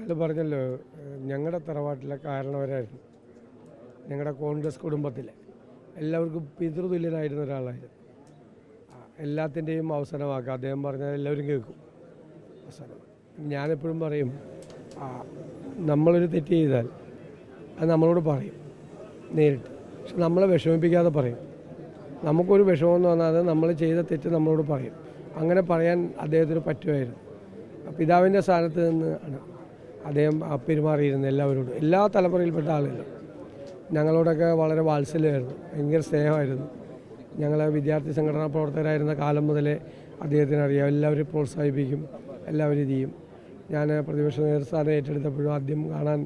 അയാൾ പറഞ്ഞല്ലോ ഞങ്ങളുടെ തറവാട്ടിലെ കാരണവരായിരുന്നു, ഞങ്ങളുടെ കോൺഗ്രസ് കുടുംബത്തിലെ എല്ലാവർക്കും പിതൃതുല്യനായിരുന്ന ഒരാളായിരുന്നു. എല്ലാത്തിൻ്റെയും അവസാനമാക്കുക അദ്ദേഹം പറഞ്ഞാൽ എല്ലാവരും കേൾക്കും. അവസാനം ഞാനെപ്പോഴും പറയും, നമ്മളൊരു തെറ്റ് ചെയ്താൽ അത് നമ്മളോട് പറയും നേരിട്ട്, പക്ഷെ നമ്മളെ വിഷമിപ്പിക്കാതെ പറയും. നമുക്കൊരു വിഷമമെന്ന് പറഞ്ഞാൽ നമ്മൾ ചെയ്ത തെറ്റ് നമ്മളോട് പറയും. അങ്ങനെ പറയാൻ അദ്ദേഹത്തിന് പറ്റുമായിരുന്നു. പിതാവിൻ്റെ സ്ഥാനത്ത് നിന്ന് ആണ് അദ്ദേഹം പെരുമാറിയിരുന്നത് എല്ലാവരോടും, എല്ലാ തലമുറയിൽപ്പെട്ട ആളുകളും. ഞങ്ങളോടൊക്കെ വളരെ വാത്സല്യമായിരുന്നു, ഭയങ്കര സ്നേഹമായിരുന്നു. ഞങ്ങൾ വിദ്യാർത്ഥി സംഘടനാ പ്രവർത്തകരായിരുന്ന കാലം മുതലേ അദ്ദേഹത്തിന് അറിയാം. എല്ലാവരും പ്രോത്സാഹിപ്പിക്കും, എല്ലാവരും ഇത് ചെയ്യും. ഞാൻ പ്രതിപക്ഷ നേതൃസ്ഥാനം ഏറ്റെടുത്തപ്പോഴും ആദ്യം കാണാൻ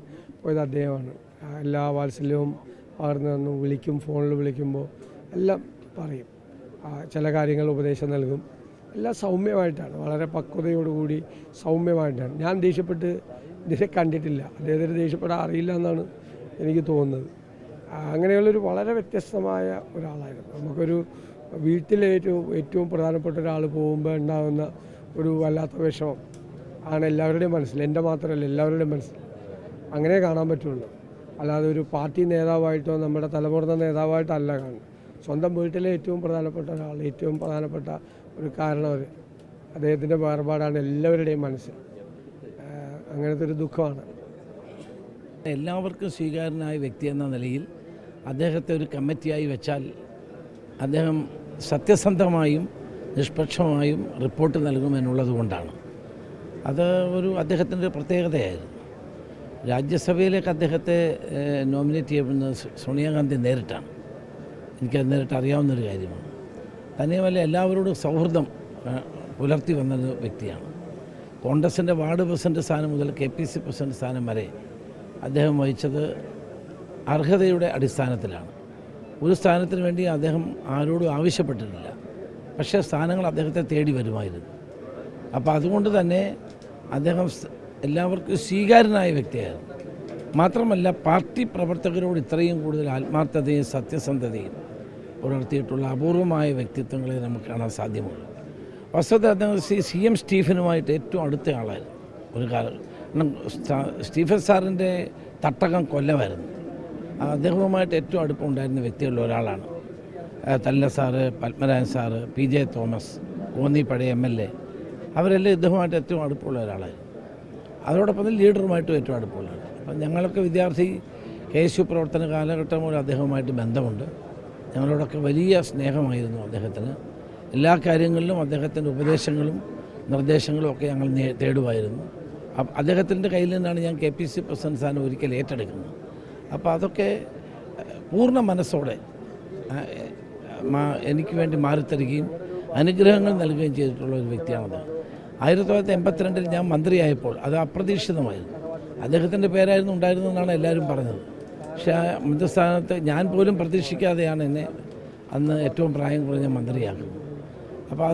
പോയത് അദ്ദേഹമാണ്. എല്ലാ വാത്സല്യവും പകർന്നു തന്നു. വിളിക്കും, ഫോണിൽ വിളിക്കുമ്പോൾ എല്ലാം പറയും, ചില കാര്യങ്ങൾ ഉപദേശം നൽകും. എല്ലാം സൗമ്യമായിട്ടാണ്, വളരെ പക്വതയോടുകൂടി സൗമ്യമായിട്ടാണ്. ഞാൻ ദേഷ്യപ്പെട്ട് ഇതിനെ കണ്ടിട്ടില്ല, അദ്ദേഹത്തിന് ദേഷ്യപ്പെടാൻ അറിയില്ല എന്നാണ് എനിക്ക് തോന്നുന്നത്. അങ്ങനെയുള്ളൊരു വളരെ വ്യത്യസ്തമായ ഒരാളായിരുന്നു. നമുക്കൊരു വീട്ടിലെ ഏറ്റവും പ്രധാനപ്പെട്ട ഒരാൾ പോകുമ്പോൾ ഉണ്ടാകുന്ന ഒരു വല്ലാത്ത വിഷമം ആണ് എല്ലാവരുടെയും മനസ്സിൽ, എൻ്റെ മാത്രമല്ല എല്ലാവരുടെയും മനസ്സിൽ. അങ്ങനെ കാണാൻ പറ്റുള്ളൂ. അല്ലാതെ ഒരു പാർട്ടി നേതാവായിട്ടോ നമ്മുടെ തലമുറ നേതാവായിട്ടല്ല കാണുന്നത്. സ്വന്തം വീട്ടിലെ ഏറ്റവും പ്രധാനപ്പെട്ട ഒരാൾ, ഏറ്റവും പ്രധാനപ്പെട്ട ഒരു കാരണവർ, അദ്ദേഹത്തിൻ്റെ വേർപാടാണ് എല്ലാവരുടെയും മനസ്സിൽ. അങ്ങനത്തെ ഒരു ദുഃഖമാണ്. എല്ലാവർക്കും സ്വീകാര്യനായ വ്യക്തി എന്ന നിലയിൽ അദ്ദേഹത്തെ ഒരു കമ്മിറ്റിയായി വെച്ചാൽ അദ്ദേഹം സത്യസന്ധമായും നിഷ്പക്ഷമായും റിപ്പോർട്ട് നൽകുമെന്നുള്ളത് കൊണ്ടാണ്. അത് അദ്ദേഹത്തിൻ്റെ ഒരു പ്രത്യേകതയായിരുന്നു. രാജ്യസഭയിലേക്ക് അദ്ദേഹത്തെ നോമിനേറ്റ് ചെയ്യുന്നത് സോണിയാഗാന്ധി നേരിട്ടാണ്. എനിക്കത് നേരിട്ട് അറിയാവുന്നൊരു കാര്യമാണ്. തന്നെയുമല്ല എല്ലാവരോടും സൗഹൃദം പുലർത്തി വന്നൊരു വ്യക്തിയാണ്. കോൺഗ്രസിൻ്റെ വാർഡ് പ്രസിഡന്റ് സ്ഥാനം മുതൽ KPC പ്രസിഡന്റ് സ്ഥാനം വരെ അദ്ദേഹം വഹിച്ചത് അർഹതയുടെ അടിസ്ഥാനത്തിലാണ്. ഒരു സ്ഥാനത്തിന് വേണ്ടി അദ്ദേഹം ആരോടും ആവശ്യപ്പെട്ടിട്ടില്ല, പക്ഷേ സ്ഥാനങ്ങൾ അദ്ദേഹത്തെ തേടി വരുമായിരുന്നു. അപ്പോൾ അതുകൊണ്ട് തന്നെ അദ്ദേഹം എല്ലാവർക്കും സ്വീകാര്യനായ വ്യക്തിയായിരുന്നു. മാത്രമല്ല പാർട്ടി പ്രവർത്തകരോട് ഇത്രയും കൂടുതൽ ആത്മാർത്ഥതയും സത്യസന്ധതയും പുലർത്തിയിട്ടുള്ള അപൂർവമായ വ്യക്തിത്വങ്ങളെ നമുക്ക് കാണാൻ സാധ്യമുള്ളൂ. വസ്തുത അദ്ദേഹം CM സ്റ്റീഫനുമായിട്ട് ഏറ്റവും അടുത്ത ആളായിരുന്നു ഒരു കാലം. സ്റ്റീഫൻ സാറിൻ്റെ തട്ടകം കൊല്ലമായിരുന്നു. അദ്ദേഹവുമായിട്ട് ഏറ്റവും അടുപ്പമുണ്ടായിരുന്ന വ്യക്തികളിൽ ഒരാളാണ്. തല്ല sir, Padmarajan sir, PJ Thomas, Konni പഴയ MLA, അവരെല്ലാം ഇദ്ദേഹമായിട്ട് ഏറ്റവും അടുപ്പമുള്ള ഒരാളായിരുന്നു. അതോടൊപ്പം തന്നെ ലീഡറുമായിട്ടും ഏറ്റവും അടുപ്പമുള്ളതാണ്. അപ്പം ഞങ്ങളൊക്കെ വിദ്യാർത്ഥി KSU പ്രവർത്തന കാലഘട്ടം മുതൽ അദ്ദേഹവുമായിട്ട് ബന്ധമുണ്ട്. ഞങ്ങളോടൊക്കെ വലിയ സ്നേഹമായിരുന്നു അദ്ദേഹത്തിന്. എല്ലാ കാര്യങ്ങളിലും അദ്ദേഹത്തിൻ്റെ ഉപദേശങ്ങളും നിർദ്ദേശങ്ങളും ഒക്കെ ഞങ്ങൾ തേടുമായിരുന്നു. അദ്ദേഹത്തിൻ്റെ കയ്യിൽ നിന്നാണ് ഞാൻ KPC പ്രസിഡന്റ് സ്ഥാനം ഒരിക്കൽ ഏറ്റെടുക്കുന്നത്. അപ്പോൾ അതൊക്കെ പൂർണ്ണ മനസ്സോടെ എനിക്ക് വേണ്ടി മാറിത്തരികയും അനുഗ്രഹങ്ങൾ നൽകുകയും ചെയ്തിട്ടുള്ള ഒരു വ്യക്തിയാണത്. 1982 ഞാൻ മന്ത്രിയായപ്പോൾ അത് അപ്രതീക്ഷിതമായിരുന്നു. അദ്ദേഹത്തിൻ്റെ പേരായിരുന്നു ഉണ്ടായിരുന്നതെന്നാണ് എല്ലാവരും പറഞ്ഞത്. പക്ഷേ ആ മന്ത്രിസ്ഥാനത്ത് ഞാൻ പോലും പ്രതീക്ഷിക്കാതെയാണ് എന്നെ അന്ന് ഏറ്റവും പ്രായം കുറഞ്ഞ മന്ത്രിയാക്കുന്നത്. അപ്പോൾ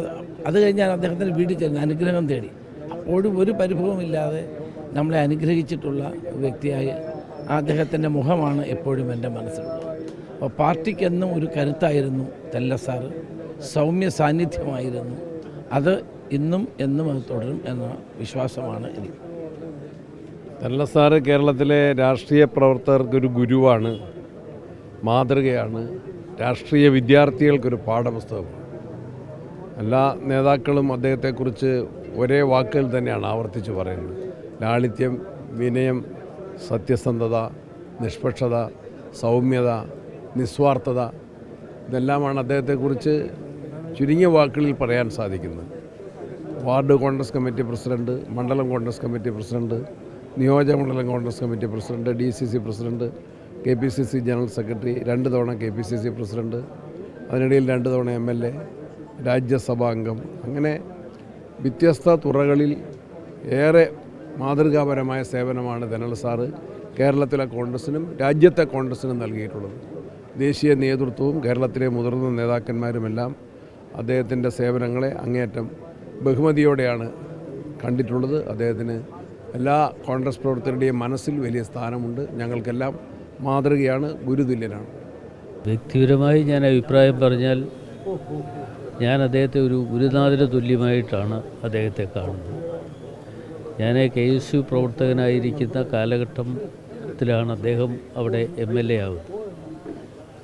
അത് കഴിഞ്ഞ് ഞാൻ അദ്ദേഹത്തിൻ്റെ വീട്ടിൽ ചെന്ന് അനുഗ്രഹം തേടി. അപ്പോഴും ഒരു പരിഭവമില്ലാതെ നമ്മളെ അനുഗ്രഹിച്ചിട്ടുള്ള വ്യക്തിയായ അദ്ദേഹത്തിൻ്റെ മുഖമാണ് എപ്പോഴും എൻ്റെ മനസ്സിലുള്ളത്. അപ്പോൾ പാർട്ടിക്കെന്നും ഒരു കരുത്തായിരുന്നു തെല്ല സാറ്, സൗമ്യ സാന്നിധ്യമായിരുന്നു. അത് ഇന്നും എന്നും അത് തുടരും എന്ന വിശ്വാസമാണ് എനിക്ക്. തെല്ല സാറ് കേരളത്തിലെ രാഷ്ട്രീയ പ്രവർത്തകർക്കൊരു ഗുരുവാണ്, മാതൃകയാണ്, രാഷ്ട്രീയ വിദ്യാർത്ഥികൾക്കൊരു പാഠപുസ്തകമാണ്. എല്ലാ നേതാക്കളും അദ്ദേഹത്തെക്കുറിച്ച് ഒരേ വാക്കുകൾ തന്നെയാണ് ആവർത്തിച്ച് പറയുന്നത്. ലാളിത്യം, വിനയം, സത്യസന്ധത, നിഷ്പക്ഷത, സൗമ്യത, നിസ്വാർത്ഥത, ഇതെല്ലാമാണ് അദ്ദേഹത്തെക്കുറിച്ച് ചുരുങ്ങിയ വാക്കുകളിൽ പറയാൻ സാധിക്കുന്നത്. വാർഡ് കോൺഗ്രസ് കമ്മിറ്റി പ്രസിഡന്റ്, മണ്ഡലം കോൺഗ്രസ് കമ്മിറ്റി പ്രസിഡന്റ്, നിയോജകമണ്ഡലം Congress committee president, DCC president, KPCC general secretary, 2 തവണ KPCC പ്രസിഡന്റ്, അതിനിടയിൽ 2 തവണ MLA, രാജ്യസഭാ അംഗം, അങ്ങനെ വ്യത്യസ്ത തുറകളിൽ ഏറെ മാതൃകാപരമായ സേവനമാണ് തെന്നൽ സാറ് കേരളത്തിലെ കോൺഗ്രസിനും രാജ്യത്തെ കോൺഗ്രസിനും നൽകിയിട്ടുള്ളത്. ദേശീയ നേതൃത്വവും കേരളത്തിലെ മുതിർന്ന നേതാക്കന്മാരുമെല്ലാം അദ്ദേഹത്തിൻ്റെ സേവനങ്ങളെ അങ്ങേയറ്റം ബഹുമതിയോടെയാണ് കണ്ടിട്ടുള്ളത്. അദ്ദേഹത്തിന് എല്ലാ കോൺഗ്രസ് പ്രവർത്തകരുടെയും മനസ്സിൽ വലിയ സ്ഥാനമുണ്ട്. ഞങ്ങൾക്കെല്ലാം മാതൃകയാണ്, ഗുരുതുല്യനാണ്. വ്യക്തിപരമായി ഞാൻ അഭിപ്രായം പറഞ്ഞാൽ ഞാൻ അദ്ദേഹത്തെ ഒരു ഗുരുനാഥന് തുല്യമായിട്ടാണ് അദ്ദേഹത്തെ കാണുന്നത്. ഞാൻ KSU പ്രവർത്തകനായിരിക്കുന്ന കാലഘട്ടത്തിലാണ് അദ്ദേഹം അവിടെ MLA ആവുന്നത്.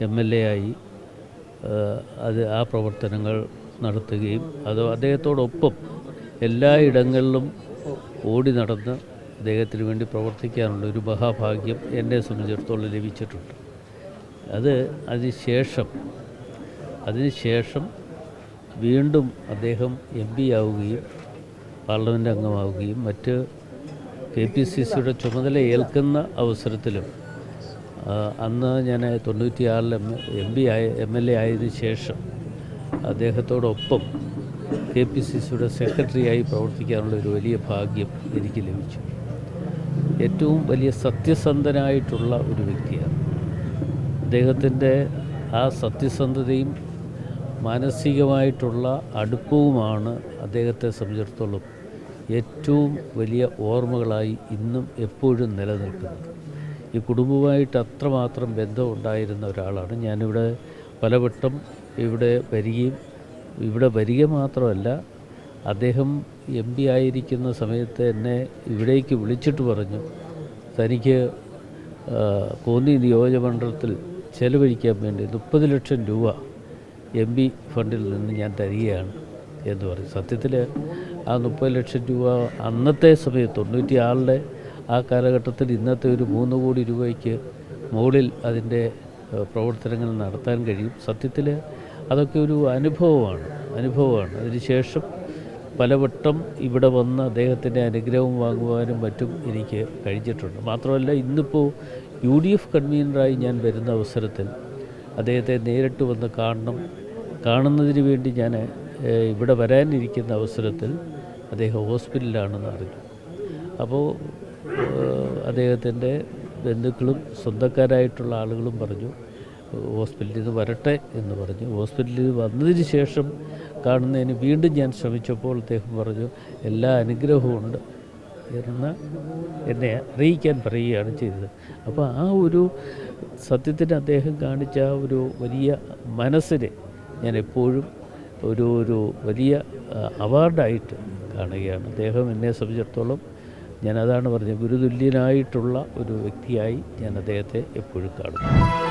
MLA ആയി ആ പ്രവർത്തനങ്ങൾ നടത്തുകയും അദ്ദേഹത്തോടൊപ്പം എല്ലായിടങ്ങളിലും ഓടി നടന്ന് അദ്ദേഹത്തിന് വേണ്ടി പ്രവർത്തിക്കാനുള്ള ഒരു മഹാഭാഗ്യം എന്നെ സംബന്ധിച്ചിടത്തോളം ലഭിച്ചിട്ടുണ്ട്. അതിനുശേഷം വീണ്ടും അദ്ദേഹം MP ആവുകയും പാർലമെൻറ്റ് അംഗമാവുകയും മറ്റ് KPCCയുടെ ചുമതല ഏൽക്കുന്ന അവസരത്തിലും അന്ന് ഞാൻ 96 MLA ആയതിനു ശേഷം അദ്ദേഹത്തോടൊപ്പം KPCCയുടെ സെക്രട്ടറിയായി പ്രവർത്തിക്കാനുള്ള ഒരു വലിയ ഭാഗ്യം എനിക്ക് ലഭിച്ചു. ഏറ്റവും വലിയ സത്യസന്ധനായിട്ടുള്ള ഒരു വ്യക്തിയാണ്. അദ്ദേഹത്തിൻ്റെ ആ സത്യസന്ധതയും മാനസികമായിട്ടുള്ള അടുപ്പവുമാണ് അദ്ദേഹത്തെ സംബന്ധിച്ചിടത്തോളം ഏറ്റവും വലിയ ഓർമ്മകളായി ഇന്നും എപ്പോഴും നിലനിൽക്കുന്നത്. ഈ കുടുംബവുമായിട്ട് അത്രമാത്രം ബന്ധമുണ്ടായിരുന്ന ഒരാളാണ്. ഞാനിവിടെ പലവട്ടം ഇവിടെ വരിക മാത്രമല്ല, അദ്ദേഹം MP ആയിരിക്കുന്ന സമയത്ത് എന്നെ ഇവിടേക്ക് വിളിച്ചിട്ട് പറഞ്ഞു, തനിക്ക് കോന്നി നിയോജകമണ്ഡലത്തിൽ ചെലവഴിക്കാൻ വേണ്ടി 30 ലക്ഷം രൂപ MP ഫണ്ടിൽ നിന്ന് ഞാൻ തരികയാണ് എന്ന് പറയും. സത്യത്തിൽ ആ 30 ലക്ഷം രൂപ അന്നത്തെ സമയത്ത് 96 ആ കാലഘട്ടത്തിൽ ഇന്നത്തെ ഒരു 3 കോടി രൂപയ്ക്ക് മുകളിൽ അതിൻ്റെ പ്രവർത്തനങ്ങൾ നടത്താൻ കഴിയും. സത്യത്തിൽ അതൊക്കെ ഒരു അനുഭവമാണ്. അതിനുശേഷം പലവട്ടം ഇവിടെ വന്ന് അദ്ദേഹത്തിൻ്റെ അനുഗ്രഹം വാങ്ങുവാനും മറ്റും എനിക്ക് കഴിഞ്ഞിട്ടുണ്ട്. മാത്രമല്ല, ഇന്നിപ്പോൾ UDF കൺവീനറായി ഞാൻ വരുന്ന അവസരത്തിൽ അദ്ദേഹത്തെ നേരിട്ട് വന്ന് കാണുന്നതിന് വേണ്ടി ഞാൻ ഇവിടെ വരാനിരിക്കുന്ന അവസരത്തിൽ അദ്ദേഹം ഹോസ്പിറ്റലിലാണെന്ന് അറിഞ്ഞു. അപ്പോൾ അദ്ദേഹത്തിൻ്റെ ബന്ധുക്കളും സ്വന്തക്കാരായിട്ടുള്ള ആളുകളും പറഞ്ഞു ഹോസ്പിറ്റലിൽ നിന്ന് വരട്ടെ എന്ന് പറഞ്ഞു. ഹോസ്പിറ്റലിൽ വന്നതിന് ശേഷം കാണുന്നതിന് വീണ്ടും ഞാൻ ശ്രമിച്ചപ്പോൾ അദ്ദേഹം പറഞ്ഞു എല്ലാ അനുഗ്രഹമുണ്ട് എന്ന് എന്നെ അറിയിക്കാൻ പറയുകയാണ് ചെയ്തത്. അപ്പോൾ ആ ഒരു സത്യത്തിന് അദ്ദേഹം കാണിച്ച ആ ഒരു വലിയ മനസ്സിനെ ഞാൻ എപ്പോഴും ഒരു വലിയ അവാർഡായിട്ട് കാണുകയാണ്. അദ്ദേഹം എന്നെ സംബന്ധിച്ചിടത്തോളം ഞാനതാണ് പറഞ്ഞത്, ഗുരുതുല്യനായിട്ടുള്ള ഒരു വ്യക്തിയായി ഞാൻ അദ്ദേഹത്തെ എപ്പോഴും കാണുന്നു.